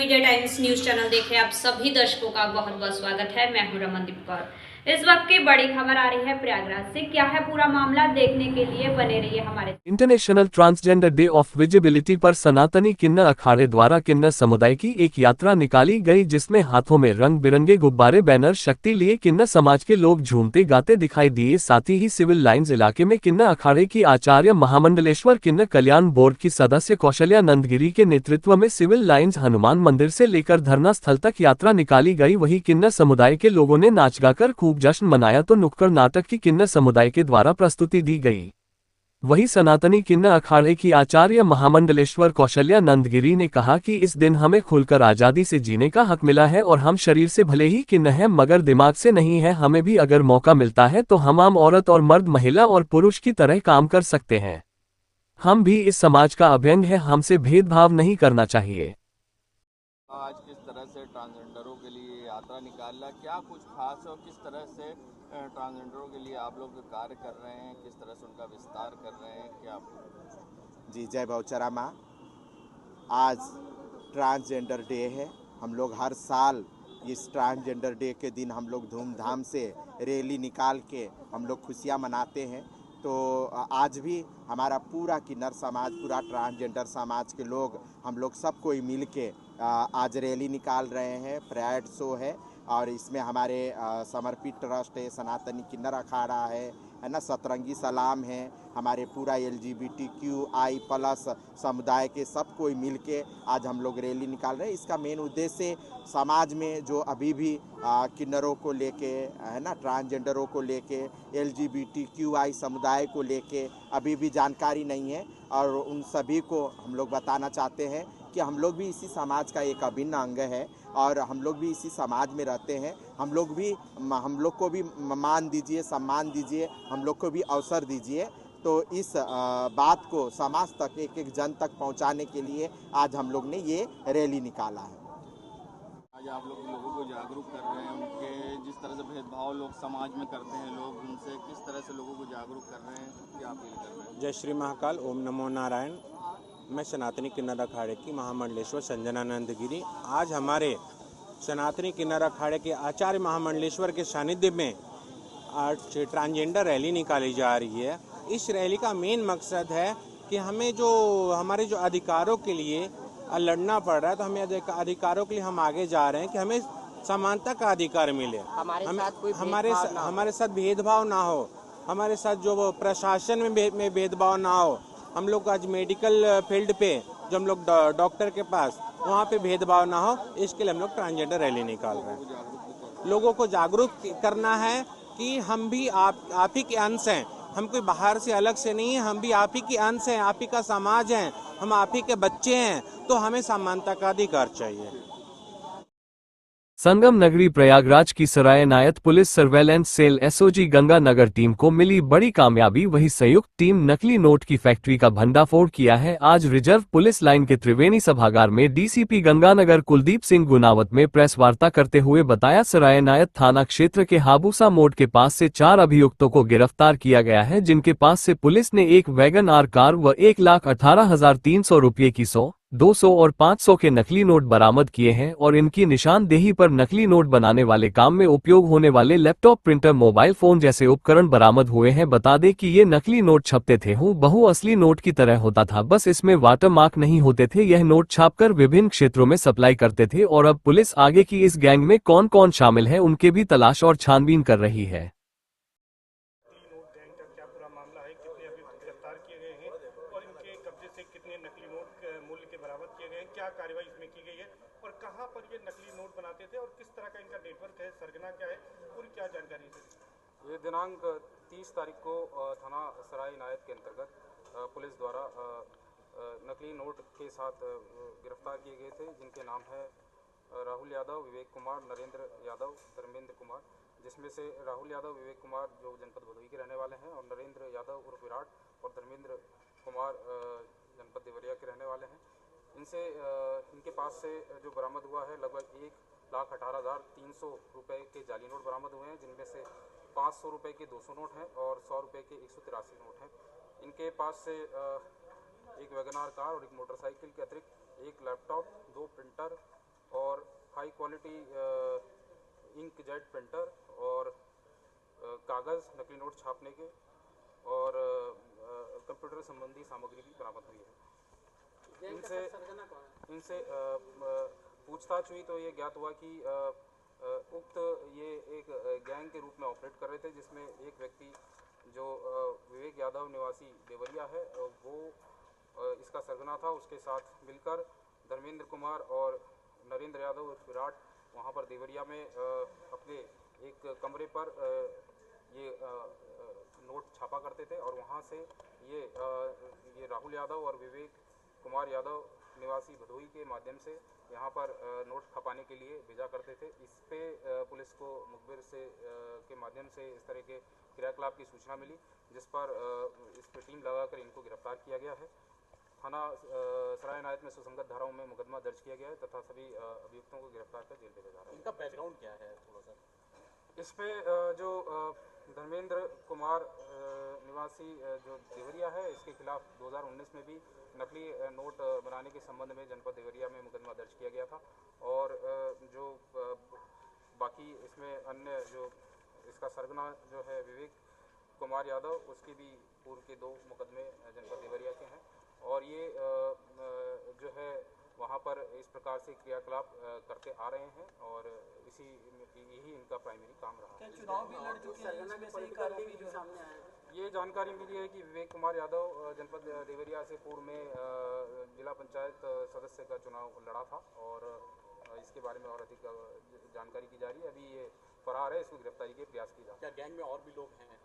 Media times news channel देखे आप सभी दर्शकों का बहुत बहुत स्वागत है। मैं हूं रमनदीप कौर। इस वक्त की बड़ी खबर आ रही है प्रयागराज से। क्या है पूरा मामला, देखने के लिए बने रहिए हमारे। International transgender day of visibility पर सनातनी किन्नर अखाड़े द्वारा किन्नर समुदाय की एक यात्रा निकाली गई, जिसमें हाथों में रंग बिरंगे गुब्बारे, बैनर, शक्ति लिए किन्नर समाज के लोग झूमते गाते दिखाई दिए। साथ ही सिविल लाइंस इलाके में किन्नर अखाड़े की आचार्य महामंडलेश्वर किन्नर कल्याण बोर्ड की सदस्य कौशल्या नंदगिरी के नेतृत्व में सिविल लाइंस हनुमान मंदिर से लेकर धरना स्थल तक यात्रा निकाली गई। वहीं किन्नर समुदाय के लोगों ने नाच गाकर खूब जश्न मनाया तो नुक्कड़ नाटक की किन्नर समुदाय के द्वारा प्रस्तुति दी गई। वहीं सनातनी किन्नर अखाड़े की आचार्य महामंडलेश्वर कौशल्या नंदगिरी ने कहा कि इस दिन हमें खुलकर आजादी से जीने का हक मिला है और हम शरीर से भले ही किन्नर हैं मगर दिमाग से नहीं है। हमें भी अगर मौका मिलता है तो हम आम औरत और मर्द, महिला और पुरुष की तरह काम कर सकते हैं। हम भी इस समाज का अभिन्न है, हमसे भेदभाव नहीं करना चाहिए। आज किस तरह से ट्रांसजेंडरों के लिए यात्रा निकालना, क्या कुछ खास है और किस तरह से ट्रांसजेंडरों के लिए आप लोग कार्य कर रहे हैं, किस तरह से उनका विस्तार कर रहे हैं, क्या? जी, जय बहुचरा माँ। आज ट्रांसजेंडर डे है। हम लोग हर साल इस ट्रांसजेंडर डे के दिन हम लोग धूमधाम से रैली निकाल के हम लोग खुशियाँ मनाते हैं। तो आज भी हमारा पूरा किन्नर समाज, पूरा ट्रांसजेंडर समाज के लोग, हम लोग सब कोई मिल के आज रैली निकाल रहे हैं। परेड शो है और इसमें हमारे समर्पित ट्रस्ट है, सनातनी किन्नर अखाड़ा है ना, सतरंगी सलाम है, हमारे पूरा LGBTQI+ समुदाय के सब कोई मिल के आज हम लोग रैली निकाल रहे हैं। इसका मेन उद्देश्य समाज में जो अभी भी किन्नरों को लेके है ना, ट्रांसजेंडरों को लेके, LGBTQI समुदाय को लेके अभी भी जानकारी नहीं है और उन सभी को हम लोग बताना चाहते हैं कि हम लोग भी इसी समाज का एक अभिन्न अंग है और हम लोग भी इसी समाज में रहते हैं। हम लोग को भी मान दीजिए, सम्मान दीजिए, हम लोग को भी अवसर दीजिए। तो इस बात को समाज तक, एक एक जन तक पहुंचाने के लिए आज हम लोग ने ये रैली निकाला है। आज आप लोग लोगों को जागरूक कर रहे हैं, उनके जिस तरह से भेदभाव लोग समाज में करते हैं, लोग उनसे किस तरह से लोगों को जागरूक कर रहे हैं, क्या अपील कर रहे हैं? जय श्री महाकाल, ओम नमो नारायण। मैं सनातनी किन्नर अखाड़े की महामंडलेश्वर संजना नंदगिरी। आज हमारे सनातनी किन्नर अखाड़े के आचार्य महामंडलेश्वर के सानिध्य में आज ट्रांसजेंडर रैली निकाली जा रही है। इस रैली का मेन मकसद है कि हमें जो हमारे जो अधिकारों के लिए लड़ना पड़ रहा है, तो हमें अधिकारों के लिए हम आगे जा रहे हैं कि हमें समानता का अधिकार मिले, हमारे साथ भेदभाव ना हो, हमारे साथ जो प्रशासन में भेदभाव ना हो। हम लोग आज मेडिकल फील्ड पे जो हम लोग डॉक्टर के पास, वहाँ पे भेदभाव ना हो, इसके लिए हम लोग ट्रांसजेंडर रैली निकाल रहे हैं। लोगों को जागरूक करना है कि हम भी आप ही के अंश हैं, हम कोई बाहर से अलग से नहीं है, हम भी आप ही के अंश हैं, आप ही का समाज है, हम आप ही के बच्चे हैं, तो हमें समानता का अधिकार चाहिए। संगम नगरी प्रयागराज की Sarai Inayat police surveillance cell SOG Ganganagar team को मिली बड़ी कामयाबी। वही संयुक्त टीम नकली नोट की फैक्ट्री का भंडाफोड़ किया है। आज रिजर्व पुलिस लाइन के त्रिवेणी सभागार में DCP गंगानगर कुलदीप सिंह गुनावत में प्रेस वार्ता करते हुए बताया, सराय नायत थाना क्षेत्र के हाबूसा मोड़ के पास से 4 अभियुक्तों को गिरफ्तार किया गया है, जिनके पास से पुलिस ने एक वैगन आर कार व 1,18,300 रुपये की 100, 200 और 500 के नकली नोट बरामद किए हैं और इनकी निशानदेही पर नकली नोट बनाने वाले काम में उपयोग होने वाले लैपटॉप, प्रिंटर, मोबाइल फोन जैसे उपकरण बरामद हुए हैं। बता दें कि ये नकली नोट छपते थे हूबहू असली नोट की तरह होता था, बस इसमें वाटर मार्क नहीं होते थे। यह नोट छापकर विभिन्न क्षेत्रों में सप्लाई करते थे और अब पुलिस आगे की इस गैंग में कौन कौन शामिल है उनके भी तलाश और छानबीन कर रही है। कितने नकली नोट मूल्य के बरामद किए गए हैं, क्या कार्रवाई इसमें की गई है और कहां पर ये नकली नोट बनाते थे और किस तरह का इनका नेटवर्क है, सरगना क्या है, पूरी क्या जानकारी है? ये दिनांक 30 तारीख को थाना सराय नायत के अंतर्गत पुलिस द्वारा नकली नोट के साथ गिरफ्तार किए गए थे, जिनके नाम है राहुल यादव, विवेक कुमार, नरेंद्र यादव, धर्मेंद्र कुमार, जिसमें से राहुल यादव, विवेक कुमार जो जनपद भदोही के रहने वाले हैं और नरेंद्र यादव उर्फ विराट और धर्मेंद्र कुमार जनपद देवरिया के रहने वाले हैं। इनके पास से जो बरामद हुआ है लगभग 1,18,300 रुपये के जाली नोट बरामद हुए हैं, जिनमें से 500 रुपये के 200 नोट हैं और 100 रुपये के 183 नोट हैं। इनके पास से एक वैगनार कार और एक मोटरसाइकिल के अतिरिक्त एक लैपटॉप, 2 प्रिंटर, और high quality inkjet printer और कागज़ नकली नोट छापने के और कंप्यूटर संबंधी सामग्री भी बरामद हुई है। इनसे पूछताछ हुई तो ये ज्ञात हुआ कि उक्त ये एक गैंग के रूप में ऑपरेट कर रहे थे, जिसमें एक व्यक्ति जो विवेक यादव निवासी देवरिया है वो इसका सरगना था। उसके साथ मिलकर धर्मेंद्र कुमार और नरेंद्र यादव विराट वहाँ पर देवरिया में अपने एक कमरे पर ये नोट छापा करते थे और वहाँ से ये राहुल यादव और विवेक कुमार यादव निवासी भदोई के माध्यम से यहाँ पर नोट खपाने के लिए भेजा करते थे। इस पे पुलिस को मुखबिर से के माध्यम से इस तरह के क्रियाकलाप की सूचना मिली, जिस पर इस पर टीम लगाकर इनको गिरफ्तार किया गया है। थाना सराय इनायत में सुसंगत धाराओं में मुकदमा दर्ज किया गया है तथा सभी अभियुक्तों को गिरफ्तार कर जेल भेजा जा रहा है। इनका बैकग्राउंड क्या है थोड़ा सा? इसमें जो धर्मेंद्र कुमार निवासी जो देवरिया है, इसके खिलाफ 2019 में भी नकली नोट बनाने के संबंध में जनपद देवरिया में मुकदमा दर्ज किया गया था और जो बाकी इसमें अन्य जो इसका सरगना जो है विवेक कुमार यादव, उसकी भी पूर्व के 2 मुकदमे जनपद देवरिया के हैं और ये जो है वहाँ पर इस प्रकार से क्रियाकलाप करते आ रहे हैं और यही इनका प्राइमरी काम रहा है। चुनाव भी लड़ चुके हैं, इसमें से एक आरोपी जो सामने आया है। ये जानकारी मिली है कि विवेक कुमार यादव जनपद देवरिया से पूर्व में जिला पंचायत सदस्य का चुनाव लड़ा था और इसके बारे में और अधिक जानकारी की जा रही है। अभी ये फरार है, इसको गिरफ्तारी के प्रयास की जा रहे हैं। क्या गैंग में और भी लोग हैं?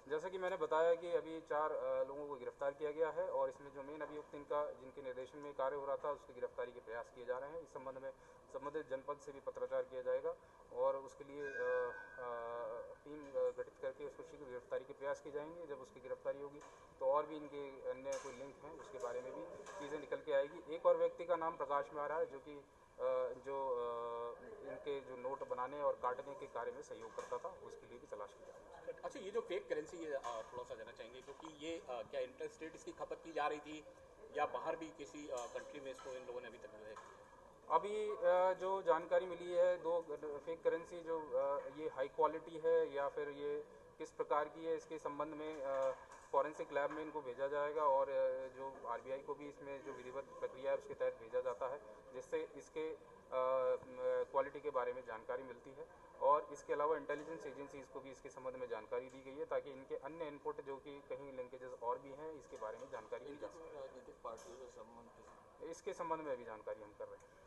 जैसा कि मैंने बताया कि अभी 4 लोगों को गिरफ्तार किया गया है और इसमें जो मेन अभियुक्त इनका जिनके निर्देशन में कार्य हो रहा था उसकी गिरफ्तारी के प्रयास किए जा रहे हैं। इस संबंध में संबंधित जनपद से भी पत्राचार किया जाएगा और उसके लिए टीम गठित करके उसको शीघ्र गिरफ्तारी के प्रयास किए जाएंगे। जब उसकी गिरफ्तारी होगी तो और भी इनके अन्य कोई लिंक हैं उसके बारे में भी चीज़ें निकल के आएगी। एक और व्यक्ति का नाम प्रकाश में आ रहा है जो कि इनके जो नोट बनाने और काटने के कार्य में सहयोग करता था, उसके लिए भी तलाश की जा रही है। अच्छा, ये जो फेक करेंसी है थोड़ा सा जानना चाहेंगे, क्योंकि ये क्या इंटर स्टेट इसकी खपत की जा रही थी या बाहर भी किसी कंट्री में इसको इन लोगों ने अभी तक जो है? अभी जो जानकारी मिली है 2 फेक करेंसी जो ये हाई क्वालिटी है या फिर ये किस प्रकार की है, इसके संबंध में फॉरेंसिक लैब में इनको भेजा जाएगा और जो आरबीआई को भी इसमें जो विधिवत प्रक्रिया है उसके तहत भेजा जाता है, जिससे इसके क्वालिटी के बारे में जानकारी मिलती है और इसके अलावा इंटेलिजेंस एजेंसीज को भी इसके संबंध में जानकारी दी गई है ताकि इनके अन्य इनपुट जो कि कहीं लिंकेजेस और भी हैं इसके बारे में जानकारी दी जा सके। राजनीतिक पार्टियों से संबंध इसके संबंध में अभी जानकारी हम कर रहे हैं।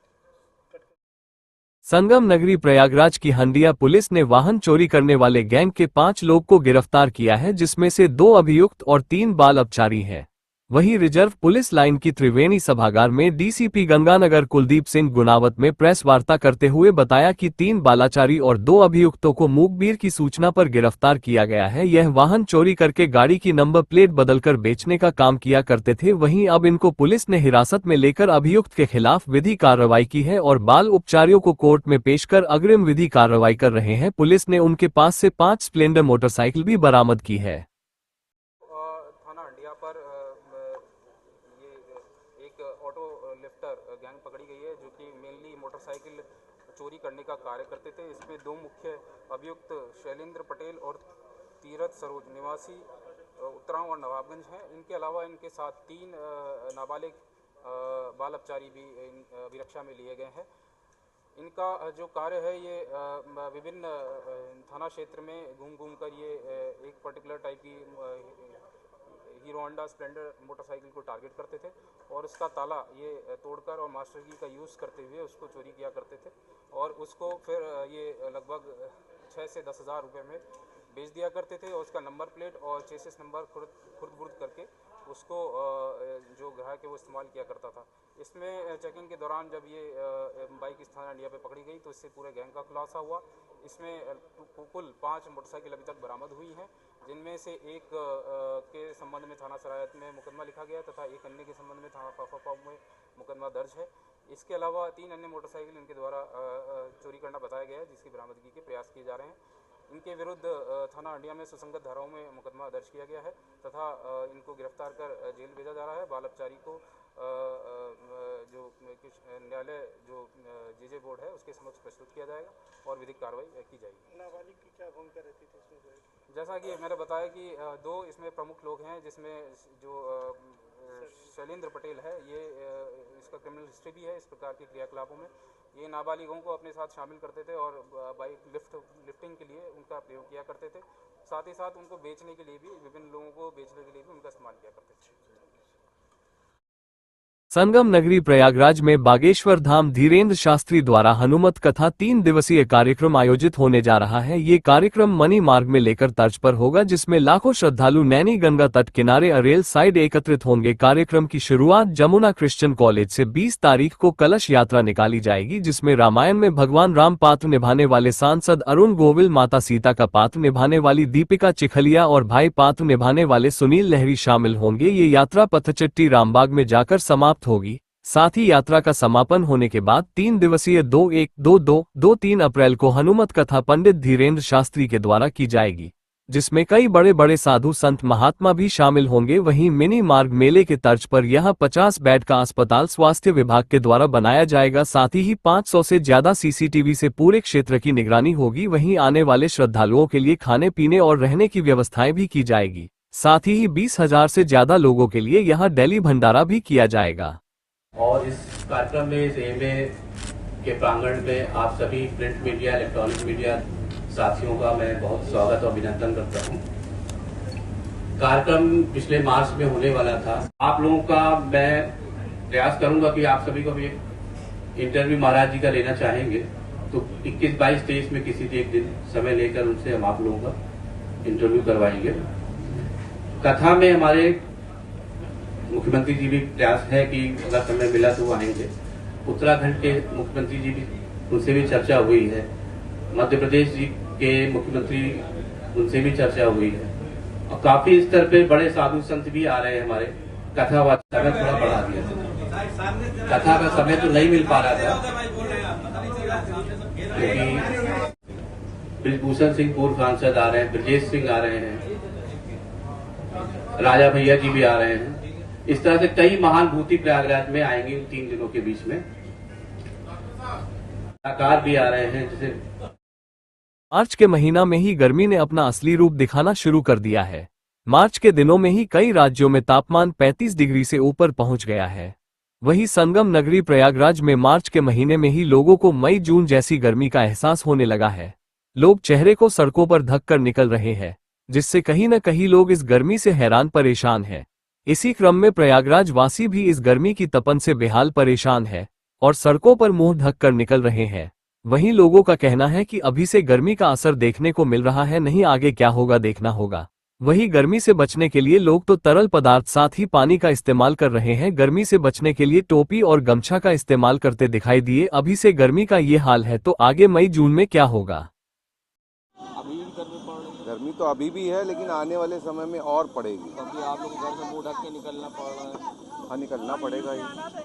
संगम नगरी प्रयागराज की हंडिया पुलिस ने वाहन चोरी करने वाले गैंग के 5 लोग को गिरफ्तार किया है, जिसमें से 2 अभियुक्त और 3 बाल अपचारी हैं। वहीं रिजर्व पुलिस लाइन की त्रिवेणी सभागार में डीसीपी गंगानगर कुलदीप सिंह गुनावत में प्रेस वार्ता करते हुए बताया कि 3 बालाचारी और 2 अभियुक्तों को मुखबिर की सूचना पर गिरफ्तार किया गया है। यह वाहन चोरी करके गाड़ी की नंबर प्लेट बदलकर बेचने का काम किया करते थे। वहीं अब इनको पुलिस ने हिरासत में लेकर अभियुक्त के खिलाफ विधि कार्रवाई की है और बाल उपचारियों को कोर्ट में पेश कर अग्रिम विधि कार्रवाई कर रहे हैं। पुलिस ने उनके पास से 5 स्प्लेंडर मोटरसाइकिल भी बरामद की है। थाना हंडिया पर ऑटो लिफ्टर गैंग पकड़ी गई है जो कि मेनली मोटरसाइकिल चोरी करने का कार्य करते थे। इसमें 2 मुख्य अभियुक्त शैलेंद्र पटेल और तीरथ सरोज निवासी उत्तराव और नवाबगंज हैं। इनके अलावा इनके साथ 3 नाबालिग बाल अपचारी भी अभिरक्षा में लिए गए हैं। इनका जो कार्य है ये विभिन्न थाना क्षेत्र में घूम कर ये एक पर्टिकुलर टाइप की हीरो होंडा स्प्लेंडर मोटरसाइकिल को टारगेट करते थे और उसका ताला ये तोड़कर और मास्टर की का यूज़ करते हुए उसको चोरी किया करते थे और उसको फिर ये लगभग 6 से 10 हज़ार रुपये में बेच दिया करते थे और उसका नंबर प्लेट और चेसिस नंबर खुर्द करके उसको जो ग्राहक है वो इस्तेमाल किया करता था। इसमें चेकिंग के दौरान जब ये बाइक इस थाना हंडिया पे पकड़ी गई तो इससे पूरे गैंग का खुलासा हुआ। इसमें कुल 5 मोटरसाइकिल अभी तक बरामद हुई हैं, जिनमें से एक के संबंध में थाना सरायत में मुकदमा लिखा गया तथा एक अन्य के संबंध में थाना फाफापाव में मुकदमा दर्ज है। इसके अलावा 3 अन्य मोटरसाइकिल इनके द्वारा चोरी करना बताया गया है, जिसकी बरामदगी के प्रयास किए जा रहे हैं। इनके विरुद्ध थाना हंडिया में सुसंगत धाराओं में मुकदमा दर्ज किया गया है तथा इनको गिरफ्तार कर जेल भेजा जा रहा है। बाल अपचारी को जो कुछ न्यायालय जो जीजे बोर्ड है उसके समक्ष प्रस्तुत किया जाएगा और विधिक कार्रवाई की जाएगी। नाबालिग की क्या भूमिका रहती थी इसमें? जैसा कि मैंने बताया कि दो इसमें प्रमुख लोग हैं, जिसमें जो शैलेंद्र पटेल है, ये इसका क्रिमिनल हिस्ट्री भी है इस प्रकार के क्रियाकलापों में। ये नाबालिगों को अपने साथ शामिल करते थे और बाइक लिफ्टिंग के लिए उनका प्रयोग किया करते थे। साथ ही साथ उनको बेचने के लिए भी, विभिन्न लोगों को बेचने के लिए भी उनका इस्तेमाल किया करते थे। संगम नगरी प्रयागराज में बागेश्वर धाम धीरेन्द्र शास्त्री द्वारा हनुमत कथा 3 दिवसीय कार्यक्रम आयोजित होने जा रहा है। ये कार्यक्रम मनी मार्ग में लेकर तर्ज पर होगा, जिसमें लाखों श्रद्धालु नैनी गंगा तट किनारे अरेल साइड एकत्रित होंगे। कार्यक्रम की शुरुआत जमुना क्रिश्चियन कॉलेज से 20 तारीख को कलश यात्रा निकाली जाएगी, जिसमें रामायण में भगवान राम पात्र निभाने वाले सांसद अरुण गोविल, माता सीता का पात्र निभाने वाली दीपिका चिखलिया और भाई पात्र निभाने वाले सुनील लहरी शामिल होंगे। ये यात्रा पथचट्टी रामबाग में जाकर समाप्त होगी। साथ ही यात्रा का समापन होने के बाद 3 दिवसीय 2-1-2-2-2-3 अप्रैल को हनुमत कथा पंडित धीरेन्द्र शास्त्री के द्वारा की जाएगी, जिसमें कई बड़े बड़े साधु संत महात्मा भी शामिल होंगे। वहीं मिनी मार्ग मेले के तर्ज पर यहां 50 बेड का अस्पताल स्वास्थ्य विभाग के द्वारा बनाया जाएगा। साथ ही 500 से ज्यादा CCTV से पूरे क्षेत्र की निगरानी होगी। वहीं आने वाले श्रद्धालुओं के लिए खाने पीने और रहने की व्यवस्थाएं भी की जाएगी। साथ ही 20,000 से ज्यादा लोगों के लिए यहाँ डेली भंडारा भी किया जाएगा। और इस कार्यक्रम में, इस एमए के प्रांगण में आप सभी प्रिंट मीडिया, इलेक्ट्रॉनिक मीडिया साथियों का मैं बहुत स्वागत और अभिनंदन करता हूं। कार्यक्रम पिछले मार्च में होने वाला था। आप लोगों का मैं प्रयास करूंगा कि आप सभी को भी इंटरव्यू महाराज जी का लेना चाहेंगे तो 21-22-23 में किसी एक दिन समय लेकर उनसे हम आप लोगों का इंटरव्यू करवाएंगे। कथा में हमारे मुख्यमंत्री जी भी प्रयास है कि अगर समय मिला तो वो आएंगे। उत्तराखंड के मुख्यमंत्री जी भी, उनसे भी चर्चा हुई है। मध्य प्रदेश जी के मुख्यमंत्री, उनसे भी चर्चा हुई है। और काफी स्तर पे बड़े साधु संत भी आ रहे हैं हमारे। कथा का समय थोड़ा बढ़ा दिया, कथा का समय तो नहीं मिल पा रहा था, क्योंकि ब्रिजभूषण सिंह पूर्व सांसद आ रहे हैं, ब्रजेश सिंह आ रहे हैं, राजा भैया जी भी आ रहे हैं। इस तरह से कई महानुभूति प्रयागराज में आएंगे इन 3 दिनों के बीच में। कलाकार भी आ रहे हैं। जैसे मार्च के महीना में ही गर्मी ने अपना असली रूप दिखाना शुरू कर दिया है। मार्च के दिनों में ही कई राज्यों में तापमान 35 डिग्री से ऊपर पहुंच गया है। वहीं संगम नगरी प्रयागराज में मार्च के महीने में ही लोगों को मई जून जैसी गर्मी का एहसास होने लगा है। लोग चेहरे को सड़कों पर ढक कर निकल रहे हैं, जिससे कहीं न कहीं लोग इस गर्मी से हैरान परेशान हैं। इसी क्रम में प्रयागराज वासी भी इस गर्मी की तपन से बेहाल परेशान है और सड़कों पर मुंह ढक कर निकल रहे हैं। वहीं लोगों का कहना है कि अभी से गर्मी का असर देखने को मिल रहा है, नहीं आगे क्या होगा देखना होगा। वहीं गर्मी से बचने के लिए लोग तो तरल पदार्थ साथ ही पानी का इस्तेमाल कर रहे हैं। गर्मी से बचने के लिए टोपी और गमछा का इस्तेमाल करते दिखाई दिए। अभी से गर्मी का ये हाल है तो आगे मई जून में क्या होगा। गर्मी तो अभी भी है, लेकिन आने वाले समय में और पड़ेगी। अभी आप लोग घर से मुंह ढक के निकलना पड़ रहा है। हाँ, निकलना पड़ेगा ही।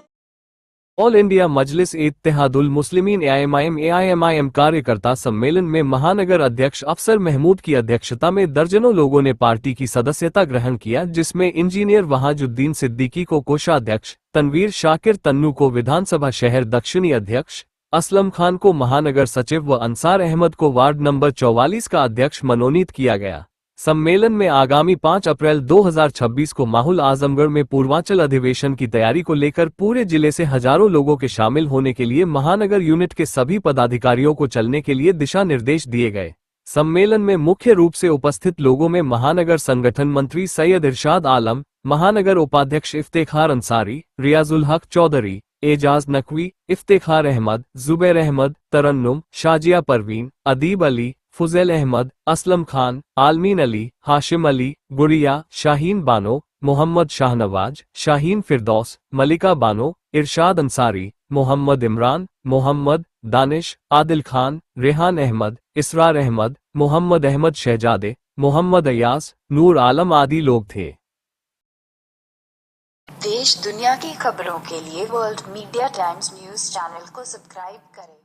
ऑल इंडिया मजलिस इत्तेहादुल मुस्लिमीन AIM कार्यकर्ता सम्मेलन में महानगर अध्यक्ष अफसर महमूद की अध्यक्षता में दर्जनों लोगों ने पार्टी की सदस्यता ग्रहण किया, जिसमें इंजीनियर वहाजुद्दीन सिद्दीकी को कोषाध्यक्ष, तनवीर शाकिर तन्नू को विधानसभा शहर दक्षिणी अध्यक्ष, असलम खान को महानगर सचिव व अंसार अहमद को वार्ड नंबर 44 का अध्यक्ष मनोनीत किया गया। सम्मेलन में आगामी 5 अप्रैल 2026 को माहुल आजमगढ़ में पूर्वांचल अधिवेशन की तैयारी को लेकर पूरे जिले से हजारों लोगों के शामिल होने के लिए महानगर यूनिट के सभी पदाधिकारियों को चलने के लिए दिशा निर्देश दिए गए। सम्मेलन में मुख्य रूप से उपस्थित लोगों में महानगर संगठन मंत्री सैयद इरशाद आलम, महानगर उपाध्यक्ष इफ्तेखार अंसारी, रियाजुल हक चौधरी, एजाज नकवी, इफ्तेखार अहमद, जुबैर अहमद, तरन्नुम, शाजिया परवीन, अदीब अली, फुजैल अहमद, असलम खान, आलमीन अली, हाशिम अली, गुड़िया, शाहीन बानो, मोहम्मद शाहनवाज, शाहीन फिरदौस, मलिका बानो, इरशाद अंसारी, मोहम्मद इमरान, मोहम्मद दानिश, आदिल खान, रेहान अहमद, इसरार अहमद, मोहम्मद अहमद शहजादे, मोहम्मद अयास, नूर आलम आदि लोग थे। देश दुनिया की खबरों के लिए world media times news channel को सब्सक्राइब करें।